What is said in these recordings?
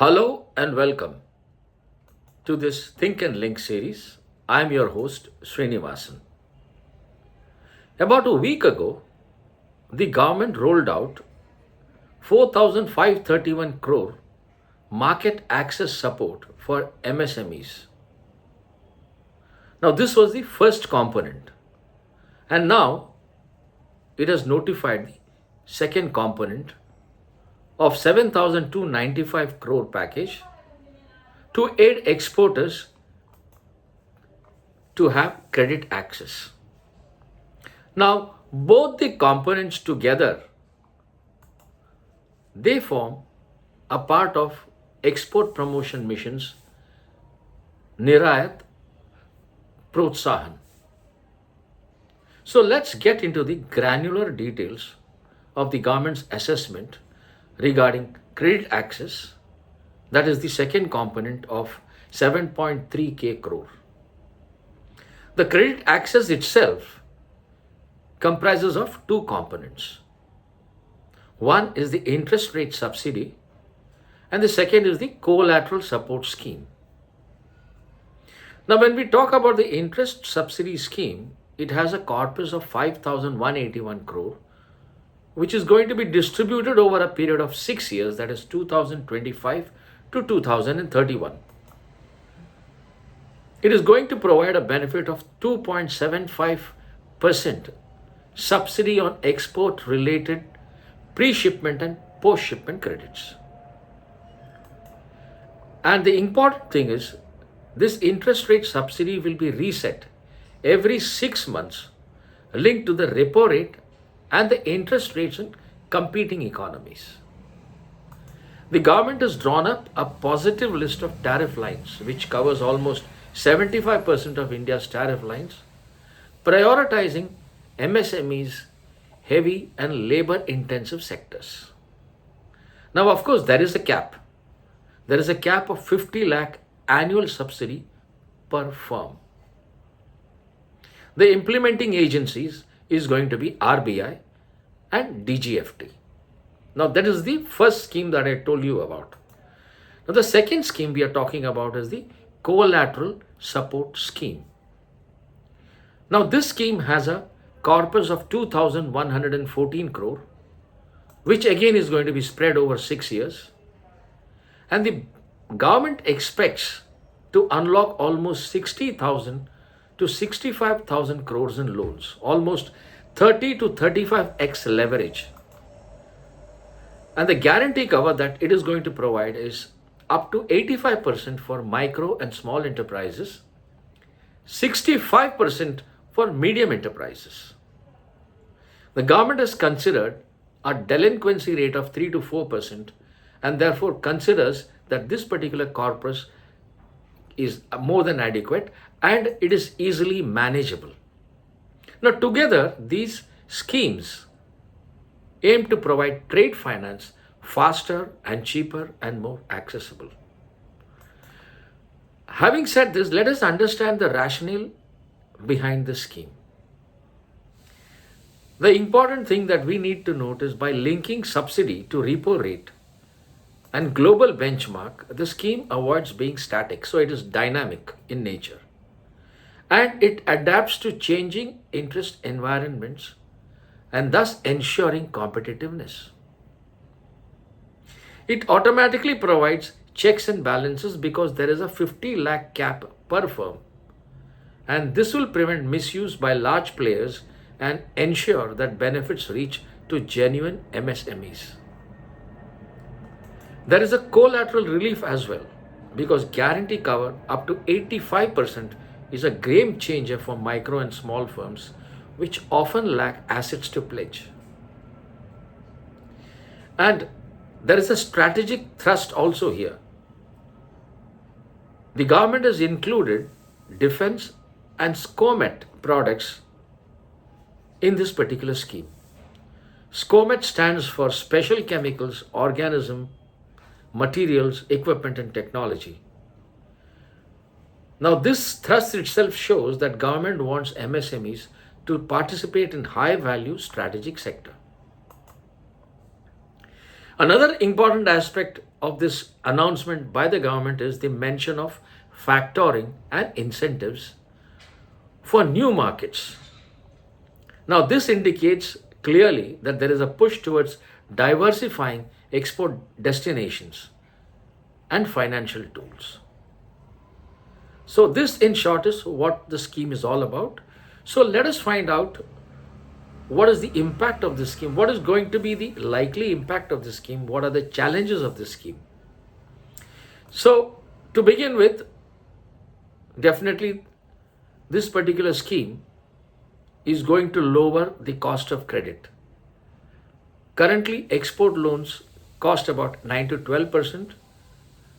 Hello and welcome to this Think and Link series. I'm your host, Srinivasan. About a week ago, the government rolled out 4,531 crore market access support for MSMEs. Now, this was the first component, and now it has notified the second component of 7,295 crore package to aid exporters to have credit access. Now, both the components together, they form a part of export promotion missions Niryat Protsahan. So let's get into the granular details of the government's assessment regarding credit access, that is the second component of 7.3k crore. The credit access itself comprises of two components. One is the interest rate subsidy and the second is the collateral support scheme. Now, when we talk about the interest subsidy scheme, it has a corpus of 5,181 crore, which is going to be distributed over a period of 6 years, that is 2025 to 2031. It is going to provide a benefit of 2.75% subsidy on export related pre-shipment and post-shipment credits. And the important thing is, this interest rate subsidy will be reset every 6 months, linked to the repo rate and the interest rates in competing economies. The government has drawn up a positive list of tariff lines, which covers almost 75% of India's tariff lines, prioritizing MSMEs, heavy and labor intensive sectors. Now, of course, there is a cap. There is a cap of 50 lakh annual subsidy per firm. The implementing agencies is going to be RBI and DGFT. Now, that is the first scheme that I told you about. Now, the second scheme we are talking about is the collateral support scheme. Now, this scheme has a corpus of 2,114 crore, which again is going to be spread over 6 years. And the government expects to unlock almost 60,000 to 65,000 crores in loans, almost 30 to 35x leverage. And the guarantee cover that it is going to provide is up to 85% for micro and small enterprises, 65% for medium enterprises. The government has considered a delinquency rate of 3 to 4% and therefore considers that this particular corpus is more than adequate and it is easily manageable. Now, together, these schemes aim to provide trade finance faster and cheaper and more accessible. Having said this, let us understand the rationale behind this scheme. The important thing that we need to note is, by linking subsidy to repo rate and global benchmark, the scheme avoids being static, so it is dynamic in nature. And it adapts to changing interest environments and thus ensuring competitiveness. It automatically provides checks and balances because there is a 50 lakh cap per firm. And this will prevent misuse by large players and ensure that benefits reach to genuine MSMEs. There is a collateral relief as well, because guarantee cover up to 85% is a game changer for micro and small firms, which often lack assets to pledge. And there is a strategic thrust also here. The government has included defense and SCOMET products in this particular scheme. SCOMET stands for Special Chemicals, Organism, Materials, Equipment and Technology. Now, this thrust itself shows that government wants MSMEs to participate in high value strategic sector. Another important aspect of this announcement by the government is the mention of factoring and incentives for new markets. Now, this indicates clearly that there is a push towards diversifying export destinations and financial tools. So, this in short is what the scheme is all about. So, let us find out what is the impact of this scheme, what is going to be the likely impact of this scheme, what are the challenges of this scheme. So, to begin with, definitely this particular scheme is going to lower the cost of credit. Currently, export loans cost about 9 to 12%.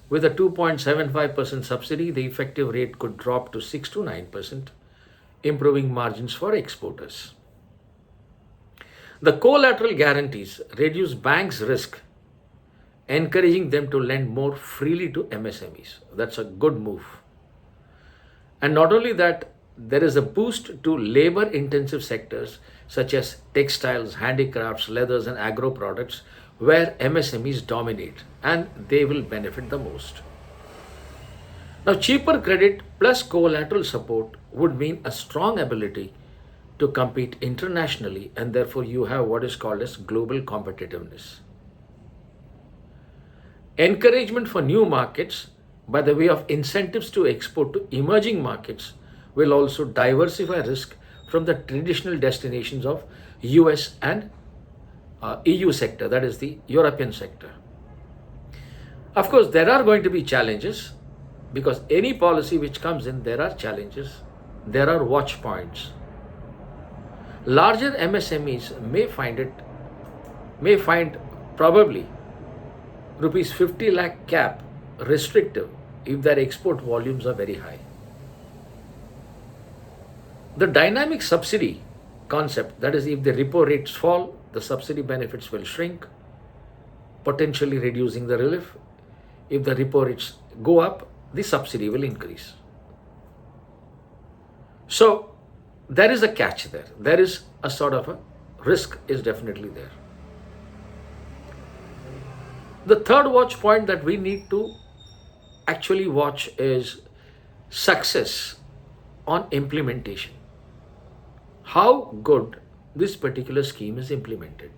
With a 2.75% subsidy, the effective rate could drop to 6 to 9%, improving margins for exporters. The collateral guarantees reduce banks' risk, encouraging them to lend more freely to MSMEs. That's a good move. And not only that, there is a boost to labor-intensive sectors such as textiles, handicrafts, leathers, and agro products, where MSMEs dominate, and they will benefit the most. Now, cheaper credit plus collateral support would mean a strong ability to compete internationally, and therefore you have what is called as global competitiveness. Encouragement for new markets by the way of incentives to export to emerging markets will also diversify risk from the traditional destinations of US and EU sector, that is the European sector. Of course, there are going to be challenges because any policy which comes in, there are challenges, there are watch points. Larger MSMEs may find probably rupees 50 lakh cap restrictive if their export volumes are very high. The dynamic subsidy concept, that is, if the repo rates fall, the subsidy benefits will shrink, potentially reducing the relief. If the repo rates go up, the subsidy will increase. So, there is a catch there. There is a sort of a risk is definitely there. The third watch point that we need to actually watch is success on implementation. How good this particular scheme is implemented.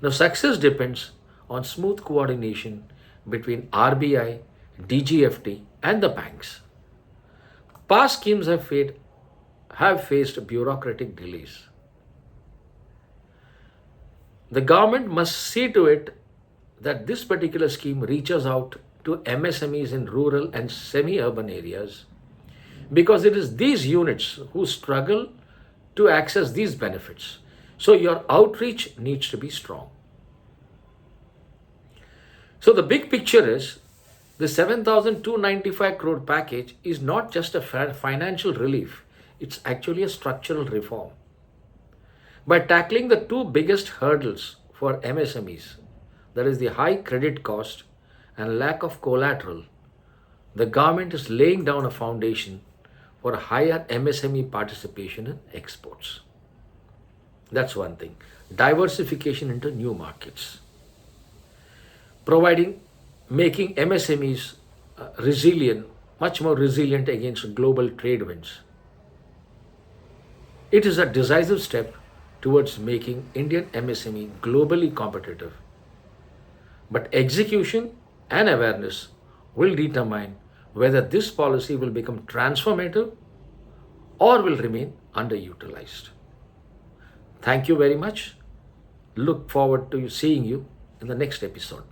Now, success depends on smooth coordination between RBI, DGFT, and the banks. Past schemes have faced bureaucratic delays. The government must see to it that this particular scheme reaches out to MSMEs in rural and semi-urban areas, because it is these units who struggle to access these benefits. So your outreach needs to be strong. So the big picture is the 7,295 crore package is not just a financial relief, it's actually a structural reform. By tackling the two biggest hurdles for MSMEs, that is the high credit cost and lack of collateral, the government is laying down a foundation for higher MSME participation in exports. That's one thing. Diversification into new markets. Making MSMEs resilient, much more resilient against global trade winds. It is a decisive step towards making Indian MSME globally competitive. But execution and awareness will determine whether this policy will become transformative or will remain underutilized. Thank you very much. Look forward to seeing you in the next episode.